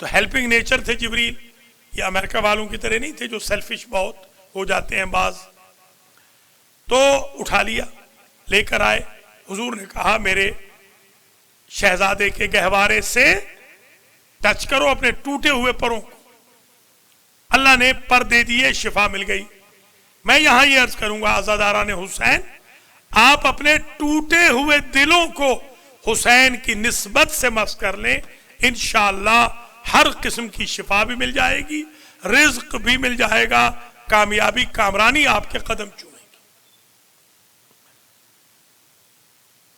تو helping nature تھے جبریل، یہ امریکہ والوں کی طرح نہیں تھے جو سیلفش بہت ہو جاتے ہیں بعض. تو اٹھا لیا، لے کر آئے. حضور نے کہا میرے شہزادے کے گہوارے سے ٹچ کرو اپنے ٹوٹے ہوئے پروں کو. اللہ نے پر دے دیے، شفا مل گئی. میں یہاں یہ عرض کروں گا عزاداران حسین، آپ اپنے ٹوٹے ہوئے دلوں کو حسین کی نسبت سے مس کر لیں، انشاءاللہ ہر قسم کی شفا بھی مل جائے گی، رزق بھی مل جائے گا، کامیابی کامرانی آپ کے قدم چومے گی.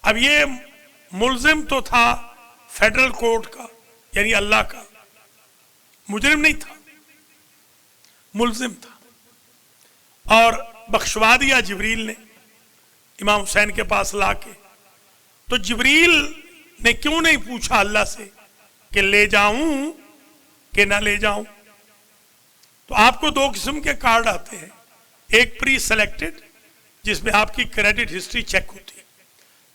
اب یہ ملزم تو تھا فیڈرل کورٹ کا، یعنی اللہ کا، مجرم نہیں تھا، ملزم تھا. اور بخشوا دیا جبریل نے امام حسین کے پاس لا کے. تو جبریل نے کیوں نہیں پوچھا اللہ سے کہ لے جاؤں کہ نہ لے جاؤں؟ تو آپ کو دو قسم کے کارڈ آتے ہیں، ایک پری سلیکٹڈ جس میں آپ کی کریڈٹ ہسٹری چیک ہوتی ہے،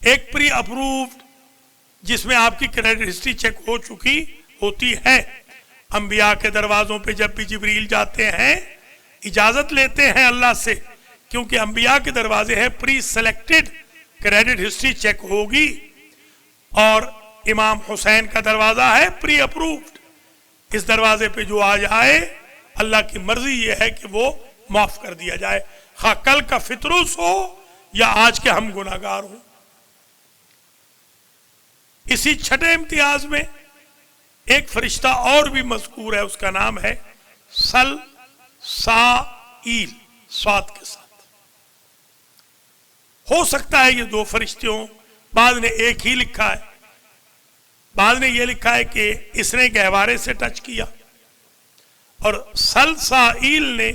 ایک پری اپرووڈ جس میں آپ کی کریڈٹ ہسٹری چیک ہو چکی ہوتی ہے. انبیاء کے دروازوں پہ جب بھی جبریل جاتے ہیں اجازت لیتے ہیں اللہ سے، کیونکہ انبیاء کے دروازے ہیں پری سلیکٹڈ، کریڈٹ ہسٹری چیک ہوگی. اور امام حسین کا دروازہ ہے پری اپرووڈ، اس دروازے پہ جو آ جائے اللہ کی مرضی یہ ہے کہ وہ معاف کر دیا جائے، خواہ کل کا فطروس ہو یا آج کے ہم گناہگار ہوں. اسی چھٹے امتیاز میں ایک فرشتہ اور بھی مذکور ہے، اس کا نام ہے سلسائیل، سواد کے ساتھ. ہو سکتا ہے یہ دو فرشتوں، بعض نے ایک ہی لکھا ہے، بعض نے یہ لکھا ہے کہ اس نے گہوارے سے ٹچ کیا اور سلسائیل نے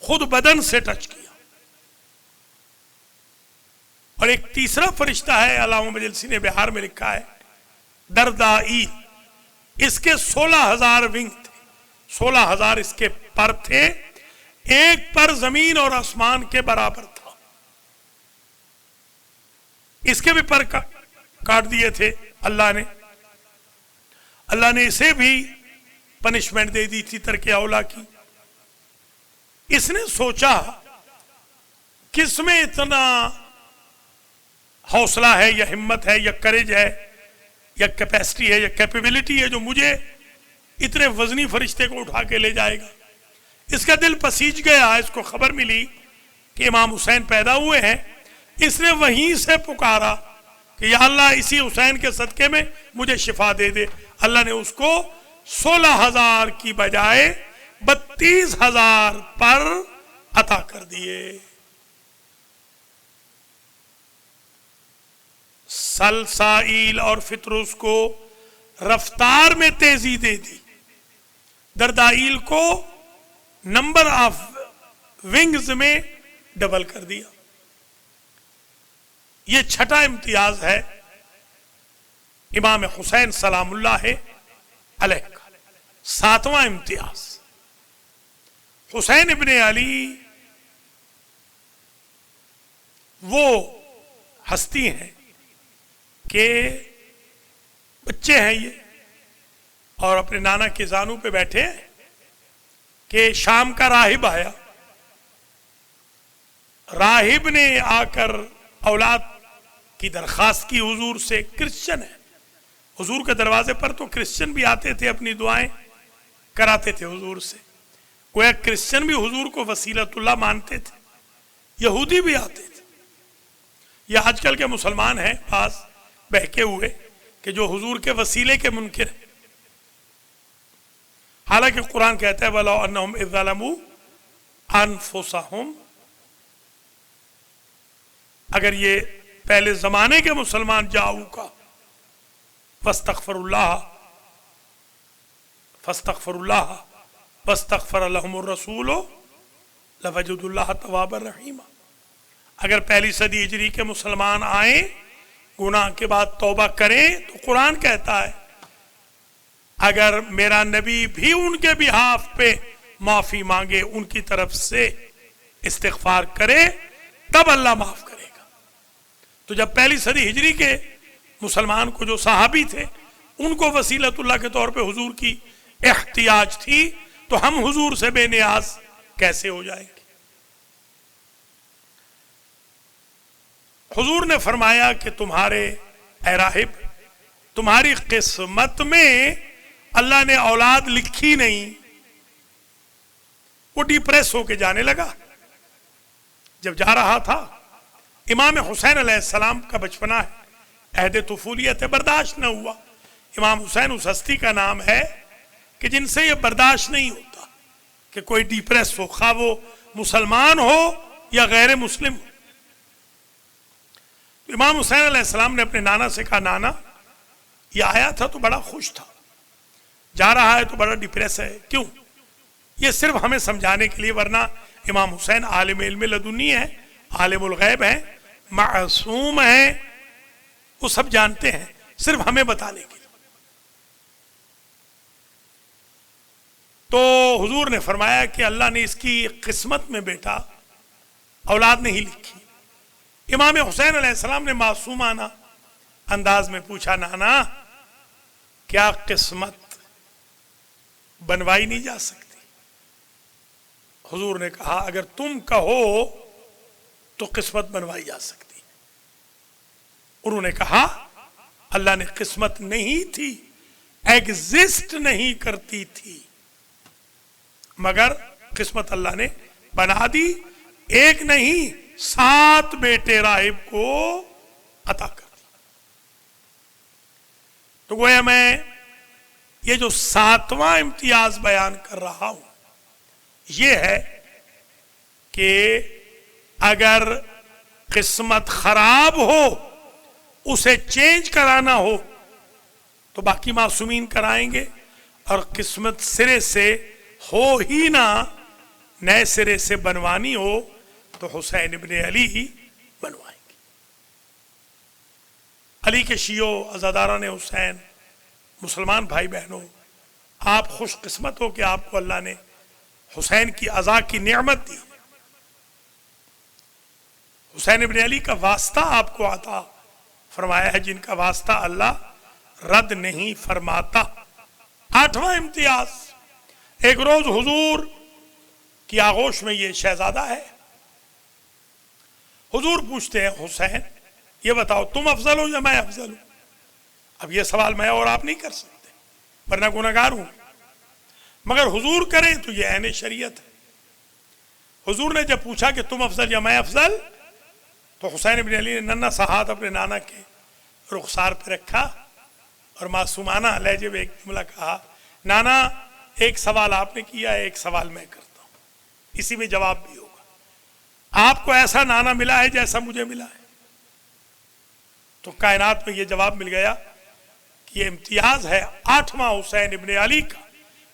خود بدن سے ٹچ کیا. اور ایک تیسرا فرشتہ ہے، علامہ مجلسی نے بہار میں لکھا ہے دردائیل، اس کے 16,000 ونگ تھے، 16,000 اس کے پر تھے، ایک پر زمین اور آسمان کے برابر تھا. اس کے بھی پر کاٹ دیے تھے اللہ نے اسے بھی پنشمنٹ دے دی تھی ترک اولا کی. اس نے سوچا کس میں اتنا حوصلہ ہے یا ہمت ہے یا کریج ہے یا کیپیسٹی ہے یا کیپیبلٹی ہے جو مجھے اتنے وزنی فرشتے کو اٹھا کے لے جائے گا. اس کا دل پسیج گیا، اس کو خبر ملی کہ امام حسین پیدا ہوئے ہیں. اس نے وہیں سے پکارا کہ یا اللہ اسی حسین کے صدقے میں مجھے شفا دے دے. اللہ نے اس کو 16,000 کی بجائے 32,000 پر عطا کر دیے. سلسائیل اور فطروس کو رفتار میں تیزی دے دی، دردائیل کو نمبر آف ونگز میں ڈبل کر دیا. یہ چھٹا امتیاز ہے امام حسین سلام اللہ علیہ کا. ساتواں امتیاز حسین ابن علی وہ ہستی ہیں کہ بچے ہیں یہ اور اپنے نانا کے زانوں پہ بیٹھے ہیں کہ شام کا راہب آیا. راہب نے آ کر اولاد کی درخواست کی حضور سے. کرسچن ہے، حضور کے دروازے پر تو کرسچن بھی آتے تھے، اپنی دعائیں کراتے تھے حضور سے. گویا کرسچن بھی حضور کو وسیلۃ اللہ مانتے تھے، یہودی بھی آتے تھے. یہ آج کل کے مسلمان ہیں بعض بہکے ہوئے کہ جو حضور کے وسیلے کے منکر ہیں. حالانکہ قرآن کہتا ہے وَلَوْ أَنَّهُمْ إِذْ ظَلَمُوا أَنفُسَهُمْ، اگر یہ پہلے زمانے کے مسلمان جاؤ کا فاستغفر اللہ واستغفر لهم الرسول لوجدوا اللہ توابا رحیما، اگر پہلی صدی ہجری کے مسلمان آئیں گناہ کے بعد توبہ کریں تو قرآن کہتا ہے اگر میرا نبی بھی ان کے بہاف پہ معافی مانگے، ان کی طرف سے استغفار کرے، تب اللہ معاف کرے گا. تو جب پہلی صدی ہجری کے مسلمان کو جو صحابی تھے ان کو وسیلۃ اللہ کے طور پہ حضور کی احتیاج تھی، تو ہم حضور سے بے نیاز کیسے ہو جائیں گے؟ حضور نے فرمایا کہ تمہارے اے راہب، تمہاری قسمت میں اللہ نے اولاد لکھی نہیں۔ وہ ڈپریس ہو کے جانے لگا۔ جب جا رہا تھا، امام حسین علیہ السلام کا بچپنا ہے، عہد طفولیت ہے، برداشت نہ ہوا۔ امام حسین اس ہستی کا نام ہے کہ جن سے یہ برداشت نہیں ہوتا کہ کوئی ڈپریس ہو، خواہ وہ مسلمان ہو یا غیر مسلم ہو۔ تو امام حسین علیہ السلام نے اپنے نانا سے کہا، نانا یہ آیا تھا تو بڑا خوش تھا، جا رہا ہے تو بڑا ڈپریس ہے، کیوں؟ یہ صرف ہمیں سمجھانے کے لیے، ورنہ امام حسین عالم علم لدنی ہے، عالم الغیب ہیں، معصوم ہیں، وہ سب جانتے ہیں، صرف ہمیں بتانے کے لیے۔ تو حضور نے فرمایا کہ اللہ نے اس کی قسمت میں بیٹا اولاد نہیں لکھی۔ امام حسین علیہ السلام نے معصومانہ انداز میں پوچھا، نانا کیا قسمت بنوائی نہیں جا سکتی؟ حضور نے کہا، اگر تم کہو تو قسمت بنوائی جا سکتی۔ انہوں نے کہا، اللہ نے قسمت نہیں تھی، ایگزسٹ نہیں کرتی تھی، مگر قسمت اللہ نے بنا دی، ایک نہیں 7 بیٹے راہب کو عطا کر دی۔ تو گویا میں یہ جو 7واں امتیاز بیان کر رہا ہوں، یہ ہے کہ اگر قسمت خراب ہو، اسے چینج کرانا ہو تو باقی معصومین کرائیں گے، اور قسمت سرے سے ہو ہی نہ، نئے سرے سے بنوانی ہو تو حسین ابن علی ہی بنوائیں گے۔ علی کے شیعوں، عزاداران حسین، مسلمان بھائی بہنوں، آپ خوش قسمت ہو کہ آپ کو اللہ نے حسین کی عزا کی نعمت دی۔ حسین ابن علی کا واسطہ آپ کو عطا فرمایا ہے، جن کا واسطہ اللہ رد نہیں فرماتا۔ 8واں امتیاز، ایک روز حضور کی آغوش میں یہ شہزادہ ہے۔ حضور پوچھتے ہیں، حسین یہ بتاؤ تم افضل ہو یا میں افضل ہوں؟ اب یہ سوال میں اور آپ نہیں کر سکتے، ورنہ گنہگار ہوں، مگر حضور کریں تو یہ عین شریعت ہے۔ حضور نے جب پوچھا کہ تم افضل یا میں افضل، تو حسین ابن علی نے ننھا سا ہاتھ اپنے نانا کے رخسار پہ رکھا اور معصومانہ لہجے میں ایک جملہ کہا، نانا ایک سوال آپ نے کیا ہے، ایک سوال میں کرتا ہوں، اسی میں جواب بھی ہوگا۔ آپ کو ایسا نانا ملا ہے جیسا مجھے ملا ہے؟ تو کائنات میں یہ جواب مل گیا کہ یہ امتیاز ہے 8واں حسین ابن علی کا،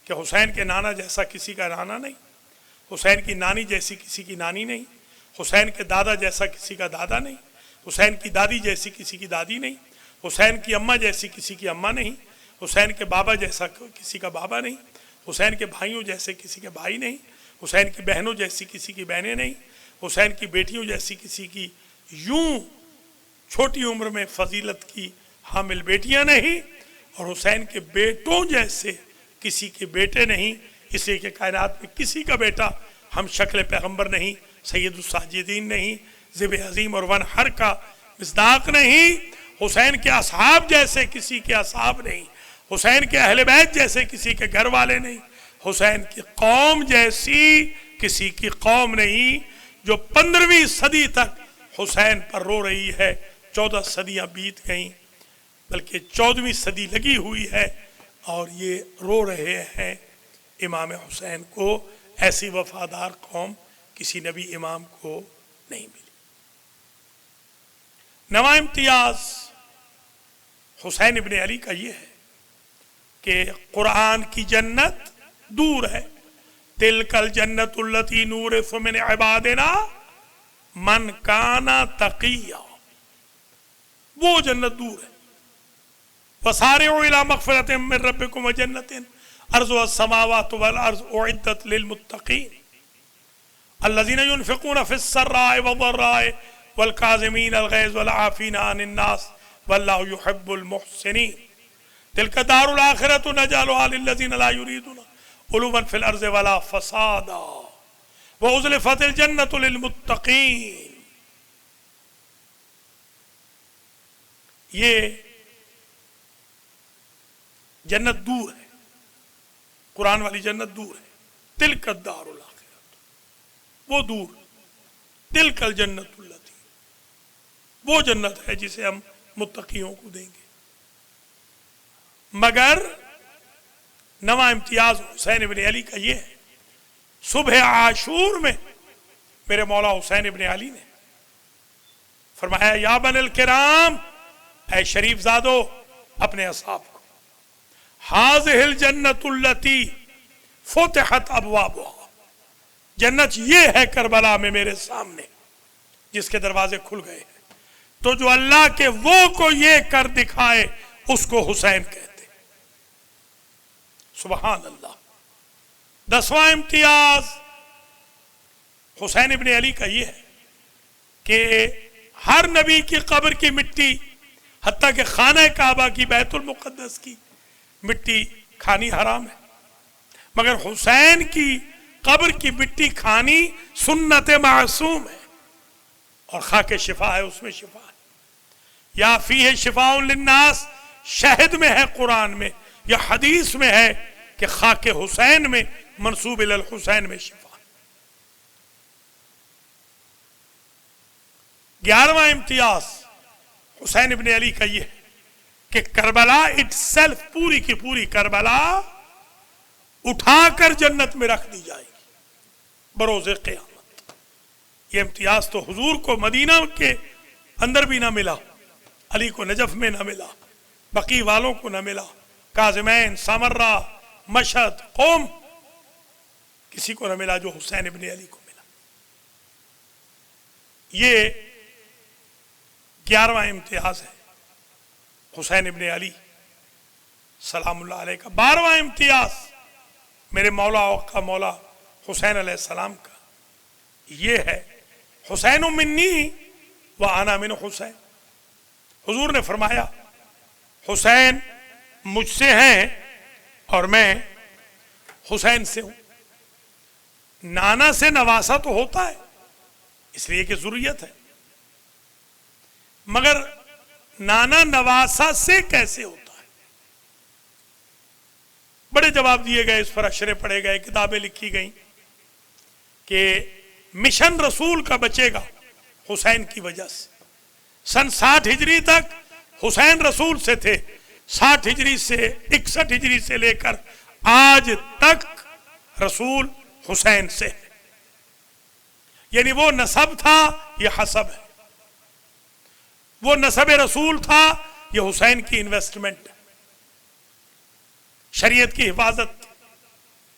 کہ حسین کے نانا جیسا کسی کا نانا نہیں، حسین کی نانی جیسی کسی کی نانی نہیں، حسین کے دادا جیسا کسی کا دادا نہیں، حسین کی دادی جیسی کسی کی دادی نہیں، حسین کی اماں جیسی کسی کی اماں نہیں، حسین کے بابا جیسا کسی کا بابا نہیں، حسین کے بھائیوں جیسے کسی کے بھائی نہیں، حسین کی بہنوں جیسی کسی کی بہنیں نہیں، حسین کی بیٹیوں جیسی کسی کی یوں چھوٹی عمر میں فضیلت کی حامل بیٹیاں نہیں، اور حسین کے بیٹوں جیسے کسی کے بیٹے نہیں، اس لیے کہ کائنات میں کسی کا بیٹا ہم شکل پیغمبر نہیں، سید الساجدین نہیں، ذب عظیم اور ون ہر کا مصداق نہیں، حسین کے اصحاب جیسے کسی کے اصحاب نہیں، حسین کے اہل بیت جیسے کسی کے گھر والے نہیں، حسین کی قوم جیسی کسی کی قوم نہیں، جو 15ویں صدی تک حسین پر رو رہی ہے۔ 14 صدیاں بیت گئیں، بلکہ 14ویں صدی لگی ہوئی ہے، اور یہ رو رہے ہیں امام حسین کو۔ ایسی وفادار قوم کسی نبی امام کو نہیں ملی۔ 9واں امتیاز حسین ابن علی کا یہ ہے کہ قرآن کی جنت دور ہے۔ تلک الجنت التی نورث من عبادنا من کان تقیا، وہ جنت دور ہے۔ وسارعوا الی مغفرۃ من ربکم وجنۃ ارضها السماوات والارض اعدت للمتقین الذین ينفقون فی السراء والضراء والکاظمین الغیظ والعافین عن الناس واللہ یحب المحسنین۔ تلک دار الاخرۃ نجعلها للذین لا یریدون علوا فی الارض ولا فسادا وازلفت الجنۃ للمتقین. یہ جنت دور ہے، قرآن والی جنت دور ہے. تلک الدار الاخرۃ، وہ دور. تلک الجنت التی، وہ جنت ہے جسے ہم متقیوں کو دیں گے. مگر نواں امتیاز حسین ابن علی کا یہ ہے، صبح عاشور میں میرے مولا حسین ابن علی نے فرمایا یا بن الکرام، اے شریف زادو، اپنے اصحاب کو، ہاذہ الجنت التی فتحت ابوابها، جنت یہ ہے کربلا میں میرے سامنے جس کے دروازے کھل گئے ہیں. تو جو اللہ کے وہ کو یہ کر دکھائے اس کو حسین کہتے. سبحان اللہ. 10واں امتیاز حسین ابن علی کا یہ ہے کہ ہر نبی کی قبر کی مٹی، حتیٰ کہ خانہ کعبہ کی، بیت المقدس کی مٹی کھانی حرام ہے، مگر حسین کی قبر کی مٹی کھانی سنت معصوم ہے، اور خاک شفا ہے، اس میں شفا ہے. یا فیہ شفاء للناس، شہد میں ہے قرآن میں، یا حدیث میں ہے کہ خاک حسین میں منسوب الی الحسین میں شفا. 11واں امتیاز حسین ابن علی کا یہ ہے کہ کربلا اٹ سیلف، پوری کی پوری کربلا اٹھا کر جنت میں رکھ دی جائے گی بروز قیامت. یہ امتیاز تو حضور کو مدینہ کے اندر بھی نہ ملا، علی کو نجف میں نہ ملا، بقی والوں کو نہ ملا، کاظمین، سامرہ، مشہد، قوم، کسی کو نہ ملا جو حسین ابن علی کو ملا. یہ 11واں امتیاز ہے حسین ابن علی سلام اللہ علیہ کا. 12واں امتیاز میرے مولا کا مولا حسین علیہ السلام کا یہ ہے، حسین منی وانا من حسین. حضور نے فرمایا حسین مجھ سے ہیں اور میں حسین سے ہوں. نانا سے نواسا تو ہوتا ہے اس لیے کہ ذریت ہے، مگر نانا نواسا سے کیسے ہوتا ہے؟ بڑے جواب دیے گئے، اس پر اشرے پڑے گئے، کتابیں لکھی گئیں کہ مشن رسول کا بچے گا حسین کی وجہ سے. سن 60 ہجری تک حسین رسول سے تھے، 60 ہجری سے 61 ہجری سے لے کر آج تک رسول حسین سے ہے. یعنی وہ نسب تھا، یہ حسب ہے. وہ نسب رسول تھا، یہ حسین کی انویسٹمنٹ ہے. شریعت کی حفاظت،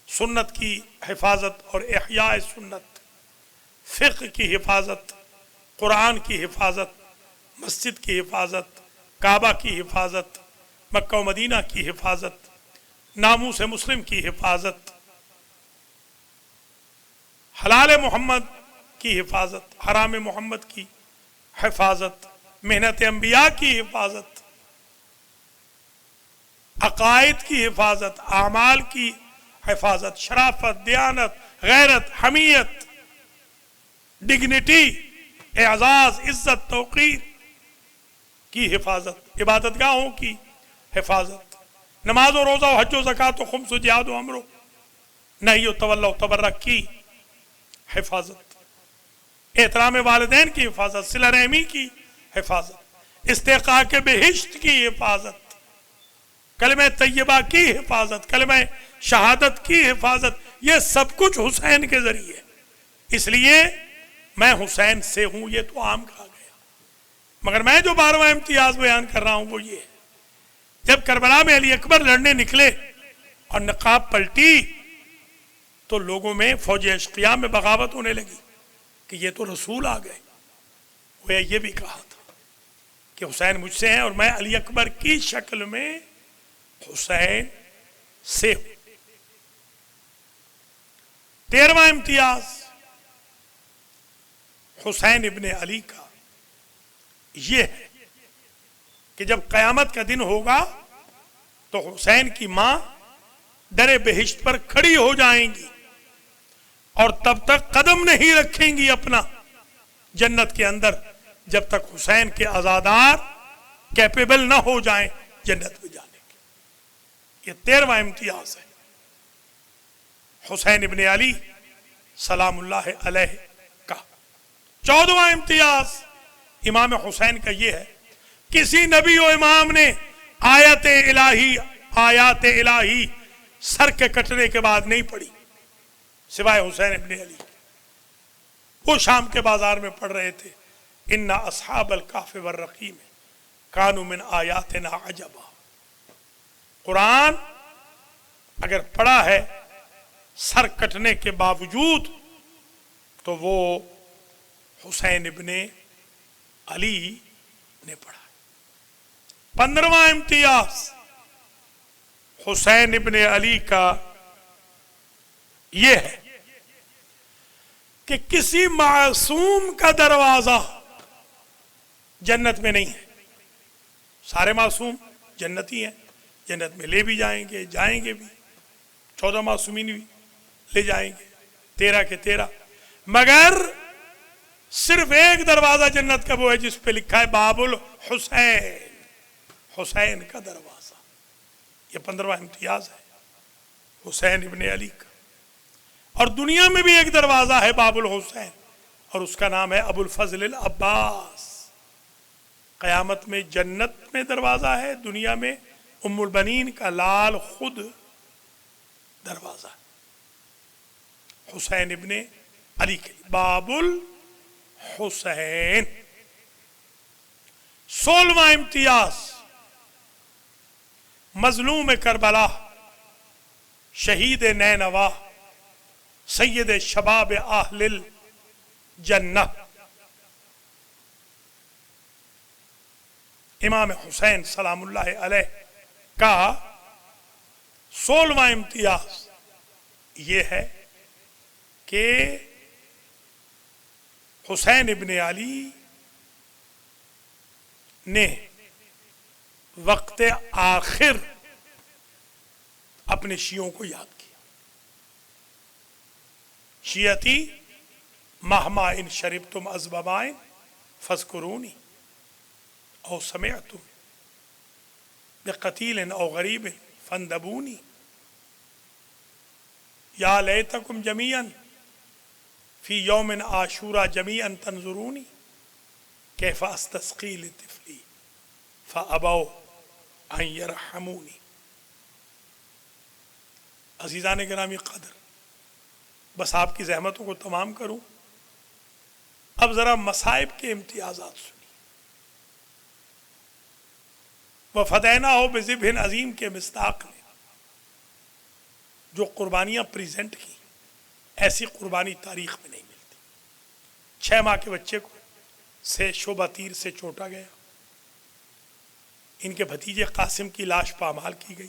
سنت کی حفاظت اور احیاء سنت، فقہ کی حفاظت، قرآن کی حفاظت، مسجد کی حفاظت، کعبہ کی حفاظت، مکہ و مدینہ کی حفاظت، ناموس مسلم کی حفاظت، حلال محمد کی حفاظت، حرام محمد کی حفاظت، محنت انبیاء کی حفاظت، عقائد کی حفاظت، اعمال کی حفاظت، شرافت، دیانت، غیرت، حمیت، ڈگنیٹی، اعزاز، عزت، توقیر کی حفاظت، عبادت گاہوں کی حفاظت، نماز و روزہ و حج و زکوٰۃ و خمس و جہاد و عمرو نہی و تولی و تبرک کی حفاظت، احترام والدین کی حفاظت، صلہ رحمی کی حفاظت، استحقاق بہشت کی حفاظت، کلمہ طیبہ کی حفاظت، کلمہ شہادت کی حفاظت، یہ سب کچھ حسین کے ذریعے. اس لیے میں حسین سے ہوں، یہ تو عام کہا گیا، مگر میں جو 12واں امتیاز بیان کر رہا ہوں وہ یہ ہے، جب کربلا میں علی اکبر لڑنے نکلے اور نقاب پلٹی تو لوگوں میں فوج اشقیاء میں بغاوت ہونے لگی کہ یہ تو رسول آ گئے. وہ یہ بھی کہا تھا کہ حسین مجھ سے ہیں اور میں علی اکبر کی شکل میں حسین سے ہوں. 13واں امتیاز حسین ابن علی کا یہ ہے کہ جب قیامت کا دن ہوگا تو حسین کی ماں در بہشت پر کھڑی ہو جائیں گی اور تب تک قدم نہیں رکھیں گی اپنا جنت کے اندر جب تک حسین کے عزادار کیپیبل نہ ہو جائیں جنت میں جانے کے۔ یہ 13واں امتیاز ہے حسین ابن علی سلام اللہ علیہ کا۔ 14واں امتیاز امام حسین کا یہ ہے، کسی نبی و امام نے آیات الہی سر کے کٹنے کے بعد نہیں پڑھی سوائے حسین ابن علی۔ وہ شام کے بازار میں پڑھ رہے تھے، ان اصحاب الکہف والرقیم کانوا من آیاتنا عجبا۔ قرآن اگر پڑھا ہے سر کٹنے کے باوجود تو وہ حسین ابن علی نے پڑھا۔ 15واں امتیاز حسین ابن علی کا یہ ہے کہ کسی معصوم کا دروازہ جنت میں نہیں ہے۔ سارے معصوم جنتی ہیں، جنت میں لے بھی جائیں گے، جائیں گے بھی، 14 معصومین بھی لے جائیں گے، 13 کے 13، مگر صرف ایک دروازہ جنت کا وہ ہے جس پہ لکھا ہے باب الحسین، حسین کا دروازہ۔ یہ 15واں امتیاز ہے حسین ابن علی کا۔ اور دنیا میں بھی ایک دروازہ ہے باب الحسین، اور اس کا نام ہے ابو الفضل العباس۔ قیامت میں جنت میں دروازہ ہے، دنیا میں ام البنین کا لال خود دروازہ ہے حسین ابن علی کے باب الحسین۔ 16واں امتیاز مظلوم کربلا، شہید نینوا، سید شباب اہل الجنہ، امام حسین سلام اللہ علیہ کا 16واں امتیاز یہ ہے کہ حسین ابن علی نے وقت آخر اپنے شیعوں کو یاد کیا۔ شیعتی مہما ان شربتم ازببائن فاذکرونی او سمعتم بقتیل او غریب فاندبونی یا لیتکم جمیعا فی یوم عاشورا جمیعا تنظرونی کیف استسقی لطفلی فابوا ان یرحمونی۔ عزیزان گرامی قدر، بس آپ کی زحمتوں کو تمام کروں، اب ذرا مصائب کے امتیازات سنیے۔ وَفَدَيْنَاهُ بِذِبْحٍ عظیم کے مصداق نے جو قربانیاں پریزنٹ کی، ایسی قربانی تاریخ میں نہیں ملتی۔ 6 ماہ کے بچے کو سے شعبہ تیر سے چوٹا گیا، ان کے بھتیجے قاسم کی لاش پامال کی گئی،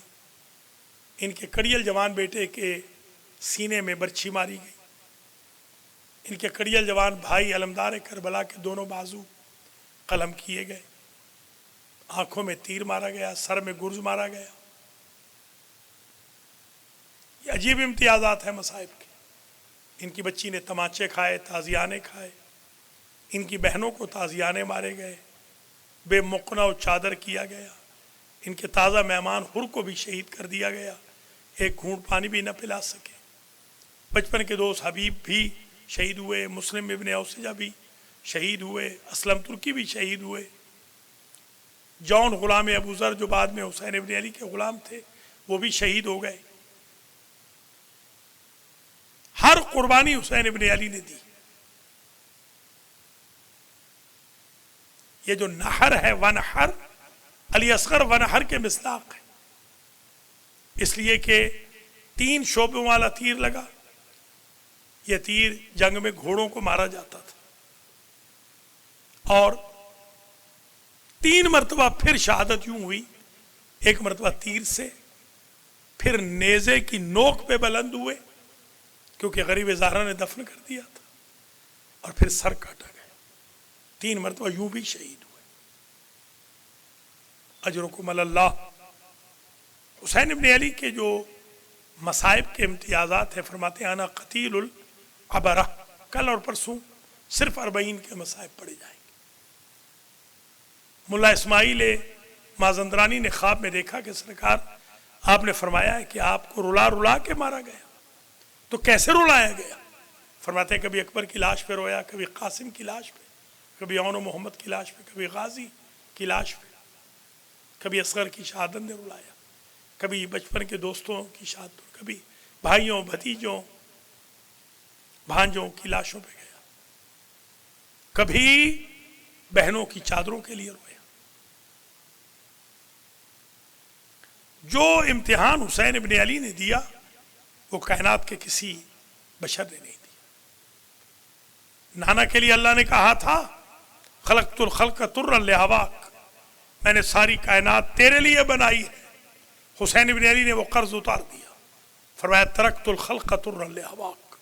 ان کے کڑیل جوان بیٹے کے سینے میں برچھی ماری گئی، ان کے کڑیل جوان بھائی علمدار کربلا کے دونوں بازو قلم کیے گئے، آنکھوں میں تیر مارا گیا، سر میں گرز مارا گیا۔ یہ عجیب امتیازات ہیں مصائب کے۔ ان کی بچی نے تمانچے کھائے، تازیانے کھائے، ان کی بہنوں کو تازیانے مارے گئے، بے مقنع و چادر کیا گیا، ان کے تازہ مہمان حر کو بھی شہید کر دیا گیا، ایک گھونٹ پانی بھی نہ پلا سکے۔ بچپن کے دوست حبیب بھی شہید ہوئے، مسلم ابن اوسجہ بھی شہید ہوئے، اسلم ترکی بھی شہید ہوئے، جون غلام ابو ذر جو بعد میں حسین ابن علی کے غلام تھے وہ بھی شہید ہو گئے۔ ہر قربانی حسین ابن علی نے دی۔ یہ جو نحر ہے، ونحر علی اصغر ونحر کے مصداق ہے، اس لیے کہ 3 شعبوں والا تیر لگا۔ یہ تیر جنگ میں گھوڑوں کو مارا جاتا تھا، اور 3 مرتبہ پھر شہادت یوں ہوئی، ایک مرتبہ تیر سے، پھر نیزے کی نوک پہ بلند ہوئے کیونکہ غریب زہرا نے دفن کر دیا تھا، اور پھر سر کاٹا گیا۔ 3 مرتبہ یوں بھی شہید ہوئے۔ اجرکم علی اللہ حسین ابن علی کے جو مصائب کے امتیازات ہیں، فرماتے ہیں انا قتیل العبرہ، کل اور پرسوں صرف 40 کے مصائب پڑے جائیں گے۔ ملا اسماعیل مازندرانی نے خواب میں دیکھا کہ سرکار آپ نے فرمایا ہے کہ آپ کو رلا رلا کے مارا گیا، تو کیسے رلایا گیا؟ فرماتے ہیں کبھی اکبر کی لاش پہ رویا، کبھی قاسم کی لاش پہ، کبھی اون و محمد کی لاش پہ، کبھی غازی کی لاش پہ، کبھی اصغر کی شہادت نے رلایا، کبھی بچپن کے دوستوں کی شہادت، کبھی بھائیوں بھتیجوں بھانجوں کی لاشوں پہ گیا، کبھی بہنوں کی چادروں کے لیے رویا۔ جو امتحان حسین ابن علی نے دیا وہ کائنات کے کسی بشر نے نہیں دیا۔ نانا کے لیے اللہ نے کہا تھا خلقت الخلق ترا لہواک، میں نے ساری کائنات تیرے لیے بنائی ہے۔ حسین ابن علی نے وہ قرض اتار دیا، فرمایا ترکت الخلق ترا لہواک،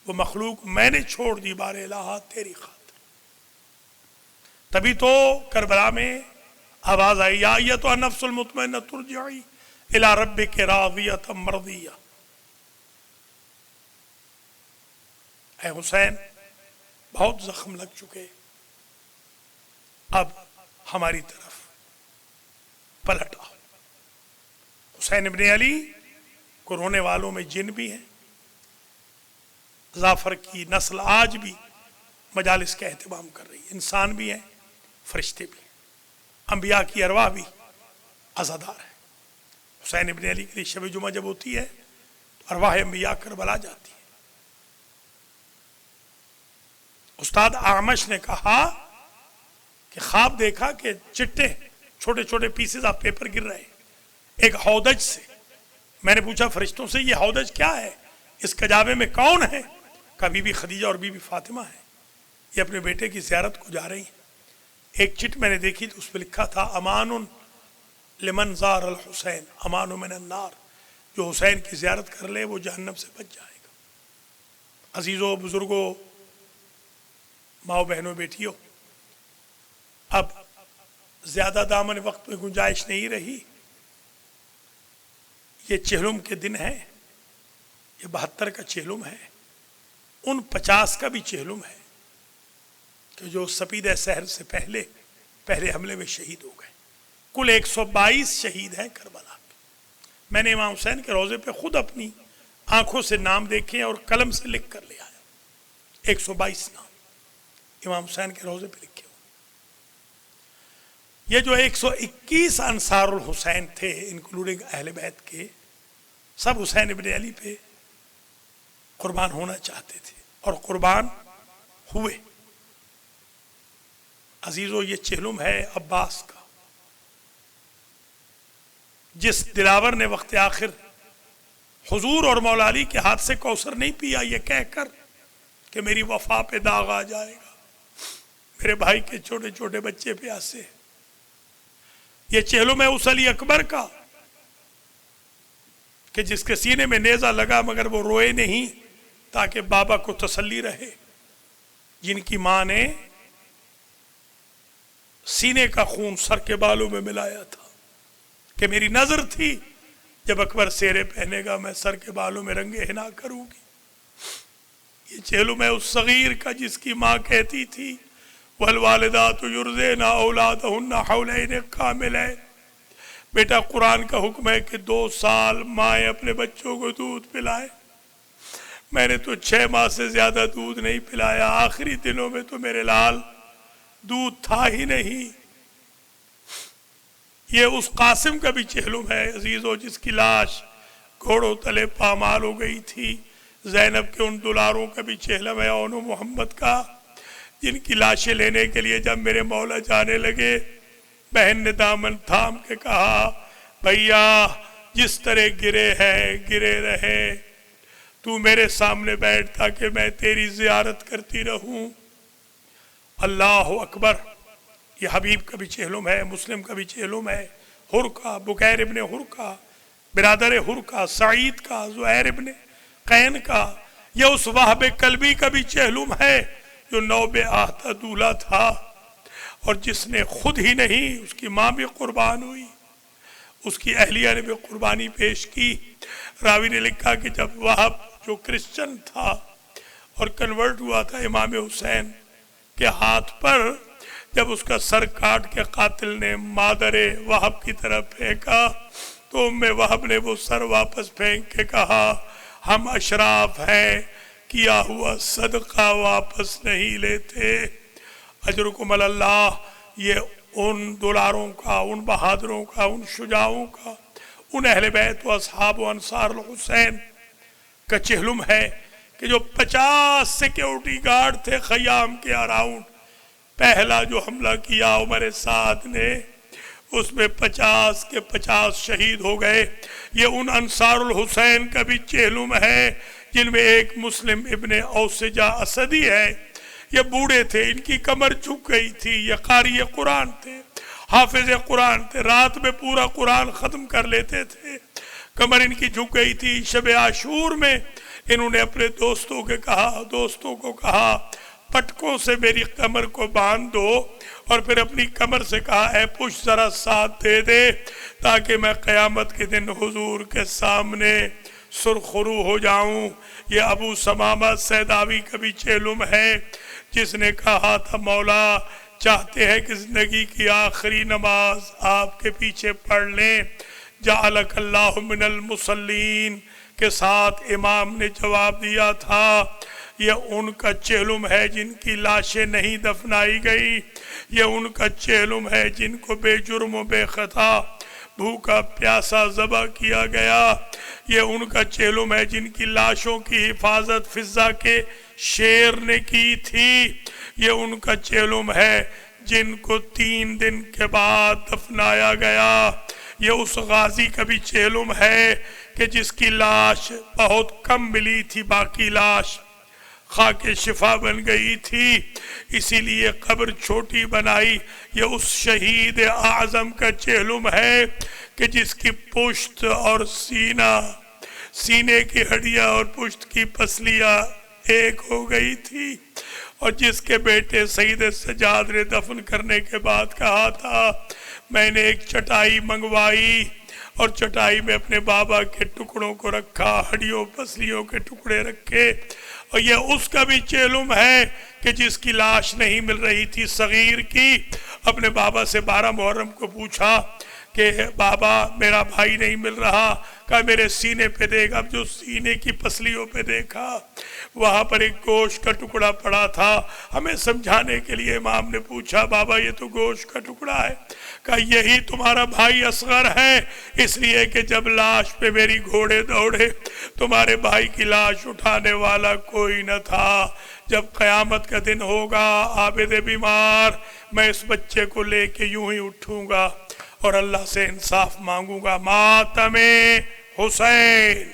وہ مخلوق میں نے چھوڑ دی بار الہ تیری خاطر۔ تبھی تو کربلا میں آواز آئی یا ایتھا النفس المطمئنہ ترجعی الی ربک راضیۃ مرضیہ۔ اے حسین بہت زخم لگ چکے، اب ہماری طرف پلٹ آؤ۔ حسین ابن علی کو رونے والوں میں جن بھی ہیں، جعفر کی نسل آج بھی مجالس کا اہتمام کر رہی ہے، انسان بھی ہیں، فرشتے بھی ہیں، انبیاء کی ارواح بھی عزادار ہے۔ حسین ابن علی کے لیے شب جمعہ جب ہوتی ہے تو ارواح انبیاء کربلا جاتی ہے۔ استاد اعمش نے کہا کہ خواب دیکھا کہ چٹے چھوٹے چھوٹے پیسز آف پیپر گر رہے ہیں ایک ہودج سے۔ میں نے پوچھا فرشتوں سے یہ ہودج کیا ہے، اس کجاوے میں کون ہے؟ کہا بی بی خدیجہ اور بی بی فاطمہ ہے، یہ اپنے بیٹے کی زیارت کو جا رہی ہیں۔ ایک چٹ میں نے دیکھی تو اس پہ لکھا تھا امان لمن زار الحسین امان من النار، جو حسین کی زیارت کر لے وہ جہنم سے بچ جائے گا۔ عزیزوں بزرگوں ماؤں بہنوں بیٹیوں، اب زیادہ دامن وقت میں گنجائش نہیں رہی۔ یہ چہلم کے دن ہیں، یہ 72 کا چہلم ہے، ان 50 کا بھی چہلم ہے کہ جو سپیدہ سحر سے پہلے حملے میں شہید ہو گئے۔ کل 122 شہید ہیں کربلا کے۔ میں نے امام حسین کے روضے پہ خود اپنی آنکھوں سے نام دیکھے اور قلم سے لکھ کر لے آیا، 122 نام امام حسین کے روضے پہ لکھے ہوئے۔ یہ جو 121 انصار الحسین تھے انکلوڈنگ اہل بیت کے، سب حسین ابن علی پہ قربان ہونا چاہتے تھے اور قربان ہوئے۔ عزیزو یہ چہلم ہے عباس کا، جس دلاور نے وقت آخر حضور اور مولا علی کے ہاتھ سے کوثر نہیں پیا یہ کہہ کر کہ میری وفا پہ داغ آ جائے گا، میرے بھائی کے چھوٹے چھوٹے بچے پیاسے۔ یہ چہلم ہے اس علی اکبر کا کہ جس کے سینے میں نیزہ لگا مگر وہ روئے نہیں تاکہ بابا کو تسلی رہے، جن کی ماں نے سینے کا خون سر کے بالوں میں ملایا تھا کہ میری نظر تھی جب اکبر سیرے پہنے گا میں سر کے بالوں میں رنگے حنا کروں گی۔ یہ چہلم ہے اس صغیر کا جس کی ماں کہتی تھی والوالدات یرضعن اولادہن حولین کاملین، بیٹا قرآن کا حکم ہے کہ 2 سال مائیں اپنے بچوں کو دودھ پلائے، میں نے تو 6 ماہ سے زیادہ دودھ نہیں پلایا، آخری دنوں میں تو میرے لال دودھ تھا ہی نہیں۔ یہ اس قاسم کا بھی چہلم ہے عزیزو جس کی لاش گھوڑوں تلے پامال ہو گئی تھی۔ زینب کے ان دلاروں کا بھی چہلم ہے اون و محمد کا، جن کی لاشیں لینے کے لیے جب میرے مولا جانے لگے بہن نے دامن تھام کے کہا بھیا جس طرح گرے ہیں گرے رہے، تو میرے سامنے بیٹھ تاکہ میں تیری زیارت کرتی رہوں۔ اللہ اکبر۔ یہ حبیب کا بھی چہلم ہے، مسلم کا بھی چہلم ہے، حر کا، بکیر ابن حر کا، برادر حر کا، سعید کا، زہیر ابن قین کا۔ یہ اس وہب قلبی کا بھی چہلم ہے جو نوب آہتہ دولہ تھا اور جس نے خود ہی نہیں اس کی ماں بھی قربان ہوئی۔ اس کی اہلیہ نے بھی قربانی پیش کی۔ راوی نے لکھا کہ جب وہب جو کرسچن تھا اور کنورٹ ہوا تھا امام حسین کے ہاتھ پر، جب اس کا سر کاٹ کے قاتل نے مادر وہب کی طرف پھینکا تو ام وہب نے وہ سر واپس پھینک کے کہا ہم اشراف ہیں، کیا ہوا صدقہ واپس نہیں لیتے۔ اجرکم اللہ، یہ ان دولاروں کا، ان بہادروں کا، ان شجاعوں کا، ان اہل بیت و اصحاب و انصار الحسین کا چہلم ہے کہ جو 50 سیکیورٹی گارڈ تھے خیام کے اراؤنڈ، پہلا جو حملہ کیا عمر سعد نے، اس میں 50 کے 50 شہید ہو گئے۔ یہ ان انصار الحسین کا بھی چہلم ہے جن میں ایک مسلم ابن اوسجہ اسدی ہے۔ یہ بوڑھے تھے، ان کی کمر جھک گئی تھی، یہ قاری قرآن تھے، حافظ قرآن تھے، رات میں پورا قرآن ختم کر لیتے تھے، کمر ان کی جھک گئی تھی۔ شب عاشور میں انہوں نے اپنے دوستوں کو کہا پٹکوں سے میری کمر کو باندھ دو، اور پھر اپنی کمر سے کہا اے پشت ذرا ساتھ دے دے تاکہ میں قیامت کے دن حضور کے سامنے سرخرو ہو جاؤں۔ یہ ابو سمامہ سیداوی کا بھی چہلم ہے جس نے کہا تھا مولا چاہتے ہیں کہ زندگی کی آخری نماز آپ کے پیچھے پڑھ لیں، جعلک اللہ من المصلین کے ساتھ امام نے جواب دیا تھا۔ یہ ان کا چہلم ہے جن کی لاشیں نہیں دفنائی گئی، یہ ان کا چہلم ہے جن کو بے جرم و بے خطا بھوکا پیاسا ذبح کیا گیا، یہ ان کا چہلم ہے جن کی لاشوں کی حفاظت فضا کے شیر نے کی تھی، یہ ان کا چہلم ہے جن کو 3 دن کے بعد دفنایا گیا۔ یہ اس غازی کا بھی چہلم ہے کہ جس کی لاش بہت کم ملی تھی، باقی لاش خاک شفا بن گئی تھی، اسی لیے قبر چھوٹی بنائی۔ یہ اس شہید اعظم کا چہلم ہے کہ جس کی پشت اور سینے کی ہڈیاں اور پشت کی پسلیاں ایک ہو گئی تھی، اور جس کے بیٹے سید سجاد نے دفن کرنے کے بعد کہا تھا میں نے ایک چٹائی منگوائی اور چٹائی میں اپنے بابا کے ٹکڑوں کو رکھا، ہڈیوں پسلیوں کے ٹکڑے رکھے۔ اور یہ اس کا بھی چہلم ہے کہ جس کی لاش نہیں مل رہی تھی، صغیر کی، اپنے بابا سے 12 محرم کو پوچھا کہ بابا میرا بھائی نہیں مل رہا، کہا میرے سینے پہ دیکھ۔ اب جو سینے کی پسلیوں پہ دیکھا وہاں پر ایک گوشت کا ٹکڑا پڑا تھا۔ ہمیں سمجھانے کے لیے امام نے پوچھا بابا یہ تو گوشت کا ٹکڑا ہے، کہا یہی تمہارا بھائی اصغر ہے، اس لیے کہ جب لاش پہ میری گھوڑے دوڑے تمہارے بھائی کی لاش اٹھانے والا کوئی نہ تھا۔ جب قیامت کا دن ہوگا عابد بیمار، میں اس بچے کو لے کے یوں ہی اٹھوں گا اور اللہ سے انصاف مانگوں گا، ماتم حسین۔